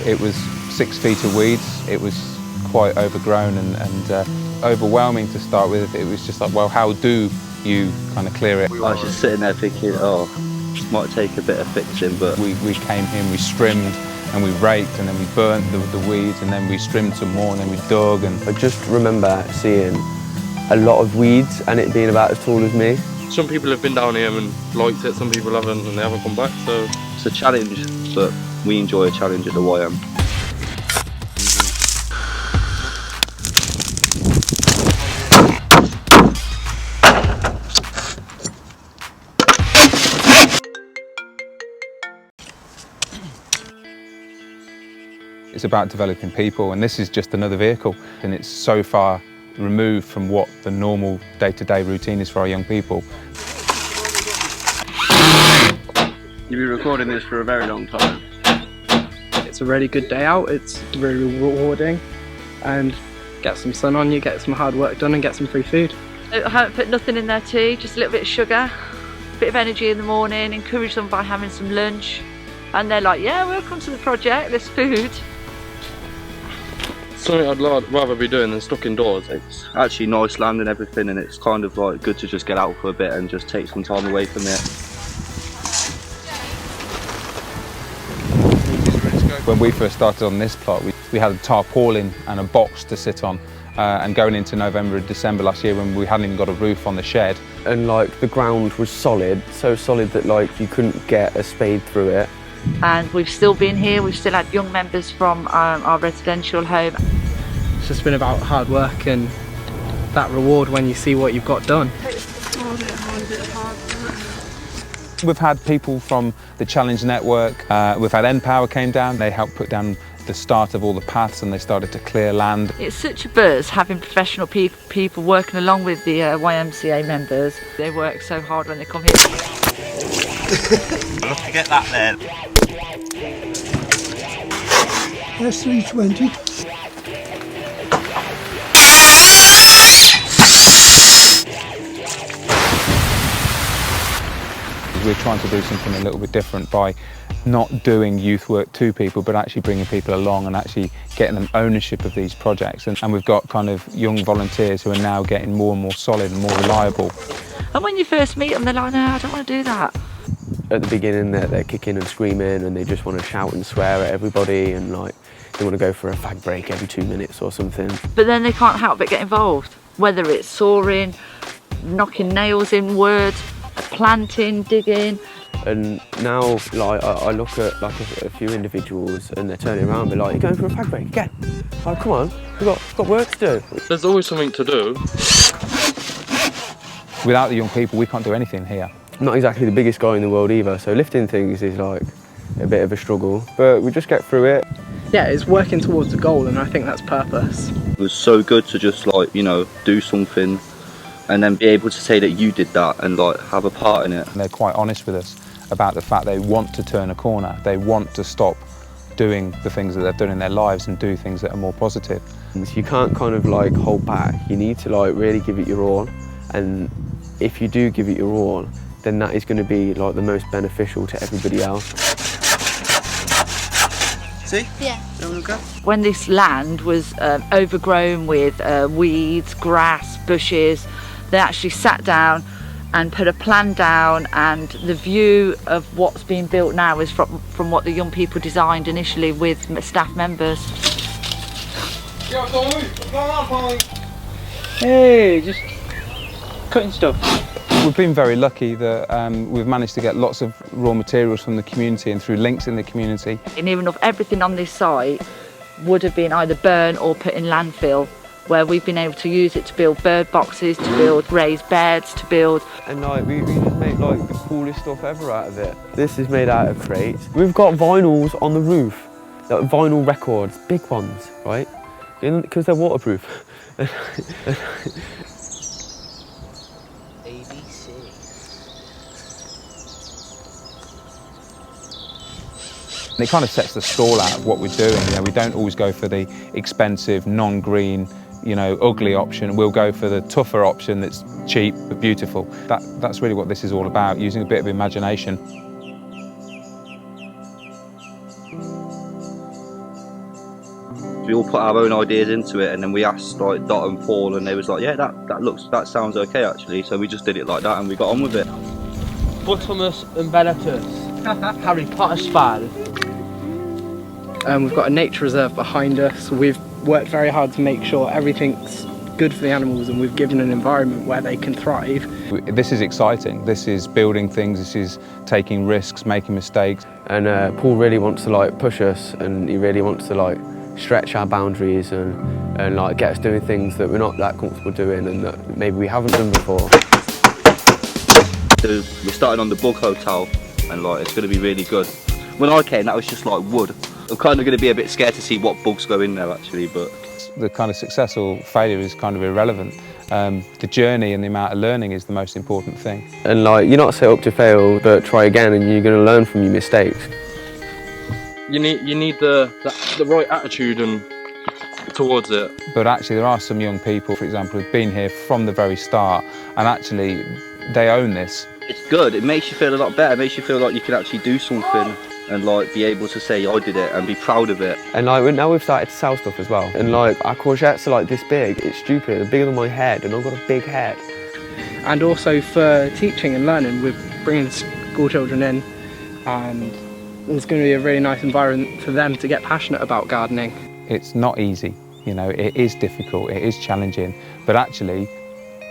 It was 6 feet of weeds. It was quite overgrown and overwhelming to start with. It was just like, well, how do you kind of clear it? I was just sitting there thinking, oh, this might take a bit of fixing, but... We came in, we strimmed, and we raked, and then we burnt the weeds, and then we strimmed some more, and then we dug. And I just remember seeing a lot of weeds and it being about as tall as me. Some people have been down here and liked it, some people haven't, and they haven't come back, so... It's a challenge, but we enjoy a challenge at the YM. It's about developing people, and this is just another vehicle, and it's so far removed from what the normal day-to-day routine is for our young people. You'll be recording this for a very long time. It's a really good day out, it's really rewarding, and get some sun on you, get some hard work done and get some free food. I haven't put nothing in their tea, just a little bit of sugar, a bit of energy in the morning, encourage them by having some lunch, and they're like, yeah, welcome to the project, there's food. Something I'd rather be doing than stuck indoors. It's actually nice land and everything, and it's kind of like good to just get out for a bit and just take some time away from it. When we first started on this plot, we had a tarpaulin and a box to sit on, and going into November and December last year when we hadn't even got a roof on the shed. And like the ground was solid, so solid that like you couldn't get a spade through it. And we've still been here, we've still had young members from our residential home. It's just been about hard work and that reward when you see what you've got done. We've had people from the Challenge Network, we've had N-Power came down, they helped put down the start of all the paths and they started to clear land. It's such a buzz having professional people working along with the YMCA members. They work so hard when they come here. Let's get that there. That's 320. We're trying to do something a little bit different by not doing youth work to people, but actually bringing people along and actually getting them ownership of these projects. And we've got kind of young volunteers who are now getting more and more solid and more reliable. And when you first meet them, they're like, no, I don't want to do that. At the beginning they're kicking and screaming and they just want to shout and swear at everybody and like they want to go for a fag break every 2 minutes or something. But then they can't help but get involved, whether it's sawing, knocking nails in wood, planting, digging. And now like I look at like a few individuals and they're turning around and be like, you're going for a fag break again? Like, come on, we've got work to do. There's always something to do. Without the young people, we can't do anything here. I'm not exactly the biggest guy in the world either, so lifting things is like a bit of a struggle, but we just get through it. Yeah, it's working towards a goal and I think that's purpose. It was so good to just like, you know, do something and then be able to say that you did that and like have a part in it. And they're quite honest with us about the fact they want to turn a corner. They want to stop doing the things that they've done in their lives and do things that are more positive. You can't kind of like hold back. You need to like really give it your all, and if you do give it your all, then that is going to be like the most beneficial to everybody else. See? Yeah. When this land was overgrown with weeds, grass, bushes, they actually sat down and put a plan down, and the view of what's being built now is from what the young people designed initially with staff members. Hey, just cutting stuff. We've been very lucky that we've managed to get lots of raw materials from the community and through links in the community. And even if everything on this site would have been either burnt or put in landfill, where we've been able to use it to build bird boxes, to build raised beds, to build... And like we just make like the coolest stuff ever out of it. This is made out of crates. We've got vinyls on the roof, like vinyl records, big ones, right? Because they're waterproof. And it kind of sets the stall out of what we're doing. You know, we don't always go for the expensive, non-green, you know, ugly option. We'll go for the tougher option that's cheap but beautiful. That's really what this is all about, using a bit of imagination. all put our own ideas into it, and then we asked like Dot and Paul, and they was like, yeah, that sounds okay actually. So we just did it like that, and we got on with it. Buttermus and Bellatus, Harry Potter spell. We've got a nature reserve behind us. We've worked very hard to make sure everything's good for the animals, and we've given an environment where they can thrive. This is exciting. This is building things. This is taking risks, making mistakes. And Paul really wants to like push us, and he really wants to like stretch our boundaries and like get us doing things that we're not that comfortable doing and that maybe we haven't done before. We're starting on the bug hotel, and like it's going to be really good. When I came, that was just like wood. I'm kind of going to be a bit scared to see what bugs go in there actually, but the kind of success or failure is kind of irrelevant. The journey and the amount of learning is the most important thing. And like, you're not set up to fail, but try again, and you're going to learn from your mistakes. You need the right attitude and towards it. But actually there are some young people, for example, who've been here from the very start, and actually they own this. it's good. It makes you feel a lot better. It makes you feel like you can actually do something and like be able to say I did it and be proud of it. And like now we've started to sell stuff as well. And like our courgettes are like this big. It's stupid. They're bigger than my head, and I've got a big head. And also for teaching and learning, we're bringing school children in, and it's going to be a really nice environment for them to get passionate about gardening. It's not easy, you know, it is difficult, it is challenging, but actually,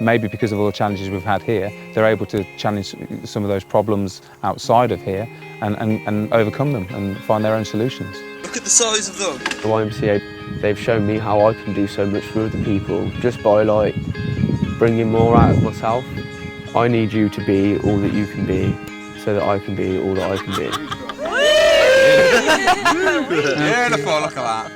maybe because of all the challenges we've had here, they're able to challenge some of those problems outside of here and overcome them and find their own solutions. Look at the size of them. The YMCA, they've shown me how I can do so much for other people just by like bringing more out of myself. I need you to be all that you can be so that I can be all that I can be. Beautiful, look at that.